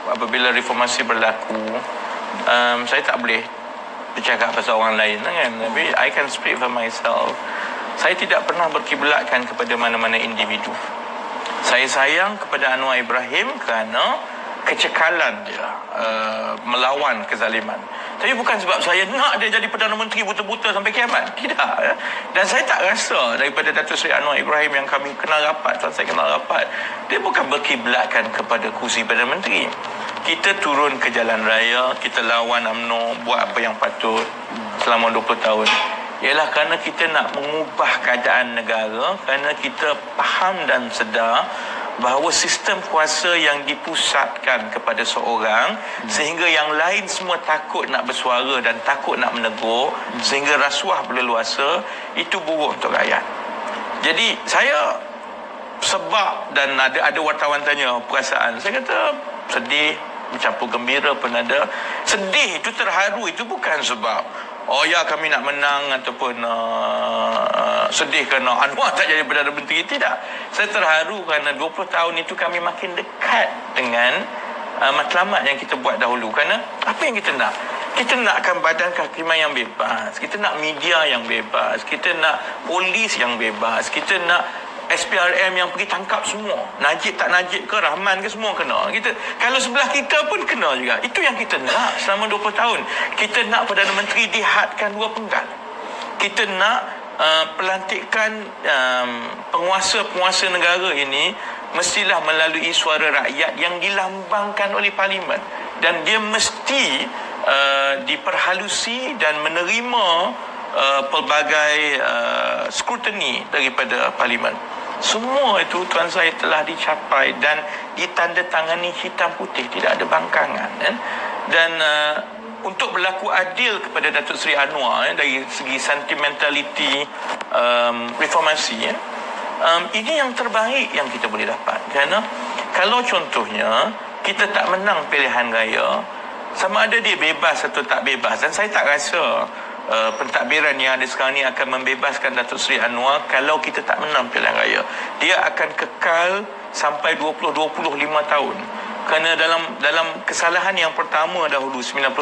apabila reformasi berlaku, saya tak boleh bercakap pasal orang lain kan, tapi I can speak for myself. Saya tidak pernah berkiblatkan kepada mana-mana individu. Saya sayang kepada Anwar Ibrahim kerana kecekalan dia melawan kezaliman. Tapi bukan sebab saya nak dia jadi Perdana Menteri buta-buta sampai kiamat. Tidak. Dan saya tak rasa daripada Datuk Seri Anwar Ibrahim yang kami kenal rapat, saya kenal rapat, dia bukan berkiblatkan kepada kursi Perdana Menteri. Kita turun ke jalan raya, kita lawan UMNO, buat apa yang patut selama 20 tahun. Ialah kerana kita nak mengubah keadaan negara, kerana kita faham dan sedar bahawa sistem kuasa yang dipusatkan kepada seorang sehingga yang lain semua takut nak bersuara dan takut nak menegur, sehingga rasuah berleluasa, itu buruk untuk rakyat. Jadi saya sebab, dan ada wartawan tanya perasaan, saya kata sedih, bercampur gembira pun ada. Sedih itu, terharu itu bukan sebab kami nak menang ataupun sedih kerana Anwar tak jadi Perdana Menteri. Tidak. Saya terharu kerana 20 tahun itu kami makin dekat dengan matlamat yang kita buat dahulu. Kerana apa yang kita nak? Kita nakkan badan kehakiman yang bebas, kita nak media yang bebas, kita nak polis yang bebas, kita nak SPRM yang pergi tangkap semua. Najib tak Najib ke, Rahman ke, semua kena. Kalau sebelah kita pun kena juga. Itu yang kita nak selama 20 tahun. Kita nak Perdana Menteri dihadkan 2 penggal. Kita nak pelantikan penguasa-penguasa negara ini mestilah melalui suara rakyat yang dilambangkan oleh Parlimen. Dan dia mesti diperhalusi dan menerima pelbagai skrutini daripada Parlimen. Semua itu, tuan saya, telah dicapai dan ditandatangani hitam putih, tidak ada bangkangan kan? Dan untuk berlaku adil kepada Datuk Seri Anwar dari segi sentimentality reformasi, ini yang terbaik yang kita boleh dapat. Kerana kalau contohnya kita tak menang pilihan raya, sama ada dia bebas atau tak bebas, dan saya tak rasa pentadbiran yang ada sekarang ni akan membebaskan Datuk Seri Anwar kalau kita tak menang pilihan raya. Dia akan kekal sampai 25 tahun. Kerana dalam kesalahan yang pertama dahulu 99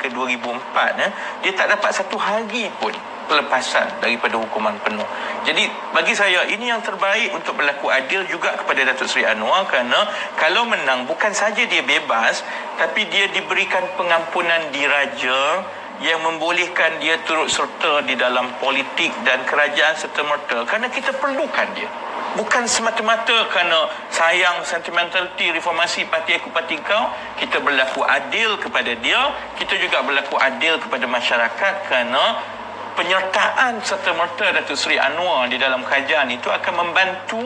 ke 2004, dia tak dapat satu hari pun pelepasan daripada hukuman penuh. Jadi bagi saya ini yang terbaik untuk berlaku adil juga kepada Datuk Seri Anwar, kerana kalau menang bukan saja dia bebas, tapi dia diberikan pengampunan diraja yang membolehkan dia turut serta di dalam politik dan kerajaan serta-merta, kerana kita perlukan dia. Bukan semata-mata kerana sayang sentimentality reformasi parti aku parti kau. Kita berlaku adil kepada dia, kita juga berlaku adil kepada masyarakat, kerana penyertaan serta-merta Datuk Seri Anwar di dalam kerajaan itu akan membantu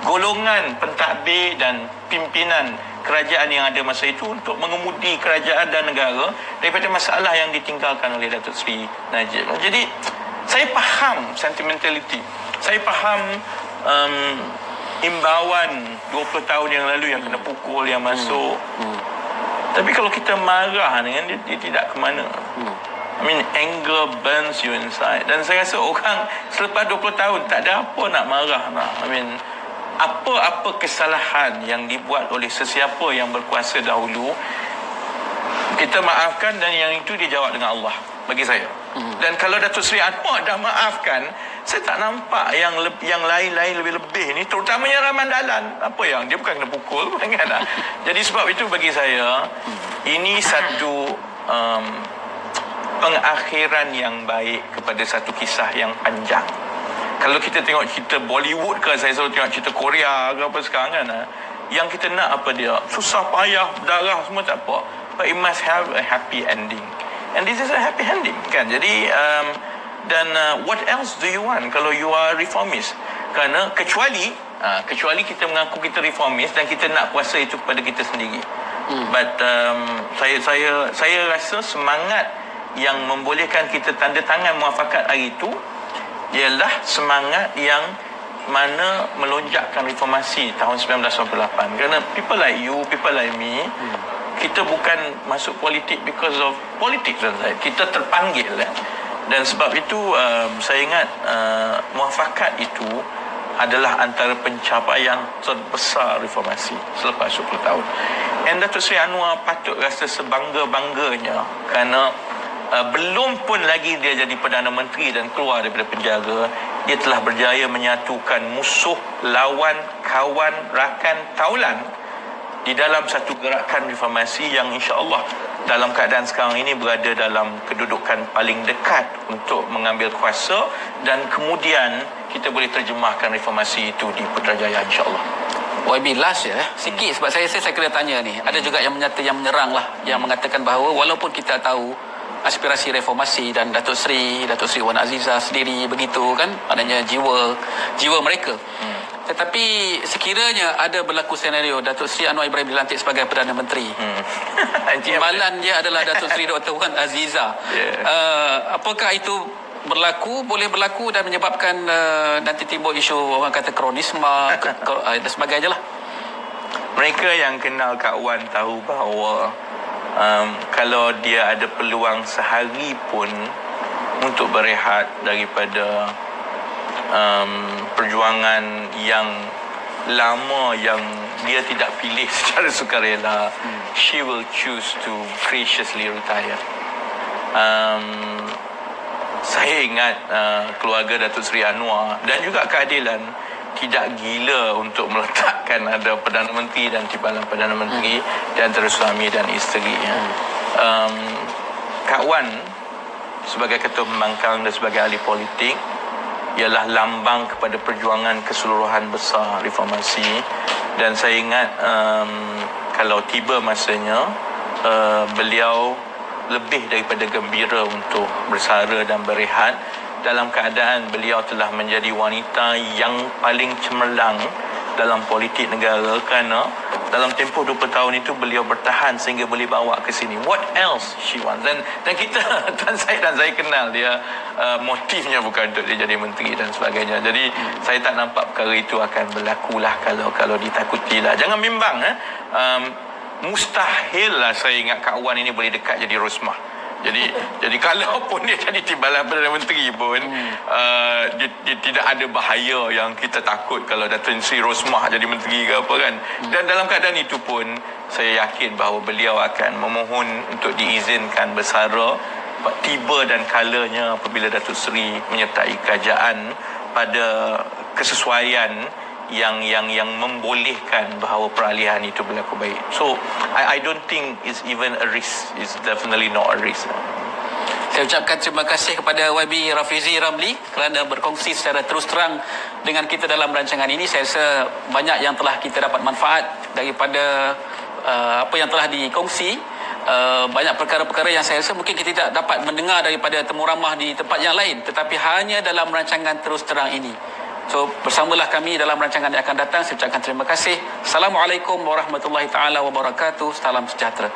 golongan pentadbir dan pimpinan kerajaan yang ada masa itu untuk mengemudi kerajaan dan negara daripada masalah yang ditinggalkan oleh Datuk Seri Najib. Jadi saya faham sentimentality, saya faham imbauan 20 tahun yang lalu yang kena pukul, yang masuk. Tapi kalau kita marah dengan dia tidak ke mana. I mean, anger burns you inside. Dan saya rasa orang selepas 20 tahun tak ada apa nak marah nak. I mean, apa-apa kesalahan yang dibuat oleh sesiapa yang berkuasa dahulu, kita maafkan, dan yang itu dijawab dengan Allah bagi saya. Dan kalau Datuk Seri Anwar dah maafkan, saya tak nampak yang lain-lain lebih-lebih ni, terutamanya Rahman Dahlan. Apa yang dia bukan kena pukul kan? Jadi sebab itu bagi saya ini satu pengakhiran yang baik kepada satu kisah yang panjang. Kalau kita tengok cerita Bollywood ke, saya selalu tengok cerita Korea ke apa sekarang kan, yang kita nak apa dia, susah payah, darah semua tak apa, but it must have a happy ending, and this is a happy ending kan. Jadi what else do you want kalau you are reformist? Kerana kecuali kita mengaku kita reformist dan kita nak kuasa itu kepada kita sendiri. But saya rasa semangat yang membolehkan kita tanda tangan muafakat hari itu ialah semangat yang mana melonjakkan reformasi tahun 1998. Kerana people like you, people like me, kita bukan masuk politik because of politics, kita terpanggil. Dan sebab itu saya ingat muafakat itu adalah antara pencapaian terbesar reformasi selepas 10 tahun. And Datuk Seri Anwar patut rasa sebangga-bangganya kerana belum pun lagi dia jadi Perdana Menteri dan keluar daripada penjara, dia telah berjaya menyatukan musuh, lawan, kawan, rakan, taulan di dalam satu gerakan reformasi yang insya-Allah dalam keadaan sekarang ini berada dalam kedudukan paling dekat untuk mengambil kuasa, dan kemudian kita boleh terjemahkan reformasi itu di Putrajaya insya-Allah. YB last ya, sikit sebab saya kena tanya ni. Ada juga yang menyerang lah, yang mengatakan bahawa walaupun kita tahu aspirasi reformasi dan Datuk Seri Wan Azizah sendiri begitu kan, adanya jiwa mereka. Tetapi sekiranya ada berlaku senario Datuk Seri Anwar Ibrahim dilantik sebagai Perdana Menteri, timbalan dia adalah Datuk Seri Dr. Wan Azizah. Apakah itu boleh berlaku dan menyebabkan nanti timbul isu orang kata kronisme dan sebagainya lah. Mereka yang kenal Kak Wan tahu bahawa kalau dia ada peluang sehari pun untuk berehat daripada perjuangan yang lama yang dia tidak pilih secara sukarela, she will choose to graciously retire. Saya ingat keluarga Datuk Seri Anwar dan juga keadilan tidak gila untuk meletakkan ada Perdana Menteri dan timbalan Perdana Menteri di antara suami dan isteri. Kak Wan sebagai Ketua Pembangkang dan sebagai ahli politik ialah lambang kepada perjuangan keseluruhan besar reformasi, dan saya ingat kalau tiba masanya beliau lebih daripada gembira untuk bersara dan berehat dalam keadaan beliau telah menjadi wanita yang paling cemerlang dalam politik negara, kerana dalam tempoh 20 tahun itu beliau bertahan sehingga boleh bawa ke sini. What else she wants? Dan kita dan saya kenal dia, motifnya bukan untuk dia jadi menteri dan sebagainya. Jadi saya tak nampak perkara itu akan berlaku lah kalau ditakuti lah. Jangan bimbang. Mustahil lah saya ingat Kak Wan ini boleh dekat jadi Rosmah. Jadi kalau pun dia jadi timbalan Perdana Menteri pun dia tidak ada bahaya yang kita takut kalau Datuk Seri Rosmah jadi menteri ke apa kan. Dan dalam keadaan itu pun saya yakin bahawa beliau akan memohon untuk diizinkan bersara tiba dan kalanya apabila Datuk Seri menyertai kerajaan pada kesesuaian yang membolehkan bahawa peralihan itu berlaku baik. So I don't think it's even a risk. It's definitely not a risk. Saya ucapkan terima kasih kepada YB Rafizi Ramli kerana berkongsi secara terus terang dengan kita dalam rancangan ini. Saya rasa banyak yang telah kita dapat manfaat daripada apa yang telah dikongsi. Banyak perkara-perkara yang saya rasa mungkin kita tidak dapat mendengar daripada temu ramah di tempat yang lain, tetapi hanya dalam rancangan terus terang ini. So, bersamalah kami dalam rancangan yang akan datang. Saya ucapkan terima kasih. Assalamualaikum warahmatullahi taala wabarakatuh. Salam sejahtera.